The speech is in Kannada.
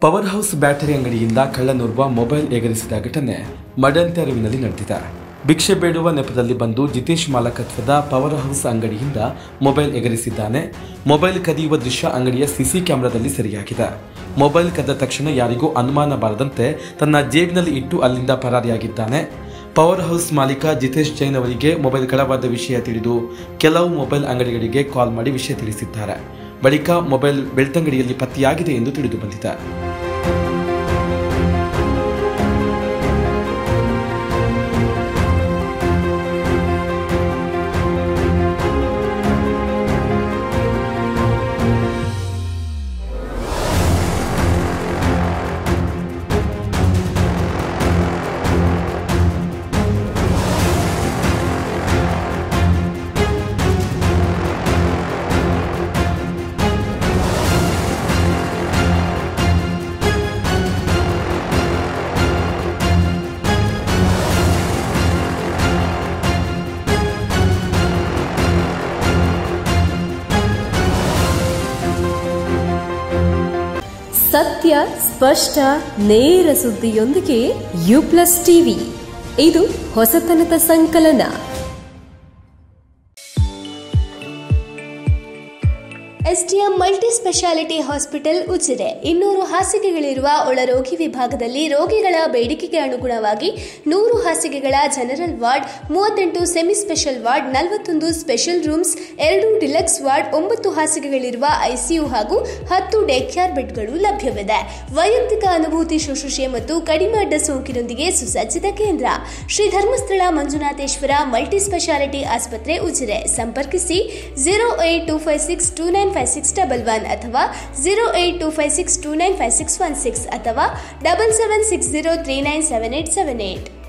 ಪವರ್ ಹೌಸ್ ಬ್ಯಾಟರಿ ಅಂಗಡಿಯಿಂದ ಕಳ್ಳನೋರ್ವ ಮೊಬೈಲ್ ಎಗರಿಸಿದ ಘಟನೆ ಮಡಂತೆರವಿನಲ್ಲಿ ನಡೆದಿದೆ. ಭಿಕ್ಷೆ ಬೇಡುವ ನೆಪದಲ್ಲಿ ಬಂದು ಜಿತೇಶ್ ಮಾಲಕತ್ವದ ಪವರ್ ಹೌಸ್ ಅಂಗಡಿಯಿಂದ ಮೊಬೈಲ್ ಎಗರಿಸಿದ್ದಾನೆ. ಮೊಬೈಲ್ ಕದಿಯುವ ದೃಶ್ಯ ಅಂಗಡಿಯ ಸಿಸಿ ಕ್ಯಾಮೆರಾದಲ್ಲಿ ಸೆರೆಯಾಗಿದೆ. ಮೊಬೈಲ್ ಕದ್ದ ತಕ್ಷಣ ಯಾರಿಗೂ ಅನುಮಾನ ಬಾರದಂತೆ ತನ್ನ ಜೇಬಿನಲ್ಲಿ ಇಟ್ಟು ಅಲ್ಲಿಂದ ಪರಾರಿಯಾಗಿದ್ದಾನೆ. ಪವರ್ ಹೌಸ್ ಮಾಲೀಕ ಜಿತೇಶ್ ಜೈನ್ ಅವರಿಗೆ ಮೊಬೈಲ್ ಕಳವಾದ ವಿಷಯ ತಿಳಿದು ಕೆಲವು ಮೊಬೈಲ್ ಅಂಗಡಿಗಳಿಗೆ ಕಾಲ್ ಮಾಡಿ ವಿಷಯ ತಿಳಿಸಿದ್ದಾರೆ. ಬಳಿಕ ಮೊಬೈಲ್ ಬೆಳ್ತಂಗಡಿಯಲ್ಲಿ ಪತ್ತೆಯಾಗಿದೆ ಎಂದು ತಿಳಿದು ಬಂದಿದೆ. ಸತ್ಯ, ಸ್ಪಷ್ಟ, ನೇರ ಸುದ್ದಿಯೊಂದಿಗೆ ಯು+ ಟಿವಿ. ಇದು ಹೊಸತನದ ಸಂಕಲನ. SDM multi speciality hospital Ujire 200 ಹಾಸಿಗೆಗಳಿರುವ ಒಳರೋಗಿ ವಿಭಾಗದಲ್ಲಿ ರೋಗಿಗಳ ಬೇಡಿಕೆಗೆ ಅನುಗುಣವಾಗಿ 100 ಹಾಸಿಗೆಗಳ general ward, 38 semi special ward, 41 special rooms, 2 deluxe ward, 9 ಹಾಸಿಗೆಗಳಿರುವ ಐಸಿಯು ಹಾಗೂ 10 ಡೇ ಕೇರ್ ಬೆಡ್ಗಳು ಲಭ್ಯವಿದೆ. ವೈಯಕ್ತಿಕ ಅನುಭೂತಿ ಶುಶ್ರೂಷೆ ಮತ್ತು ಕಡಿಮೆ ಅಡ್ಡ ಸೋಂಕಿನೊಂದಿಗೆ ಸುಸಜ್ಜಿತ ಕೇಂದ್ರ. ಶ್ರೀ ಧರ್ಮಸ್ಥಳ ಮಂಜುನಾಥೇಶ್ವರ ಮಲ್ಟಿ ಸ್ಪೆಷಾಲಿಟಿ ಆಸ್ಪತ್ರೆ ಉಜಿರೆ. ಸಂಪರ್ಕಿಸಿ 08256295611 ಅಥವಾ 08256295616 ಅಥವಾ 7760397878.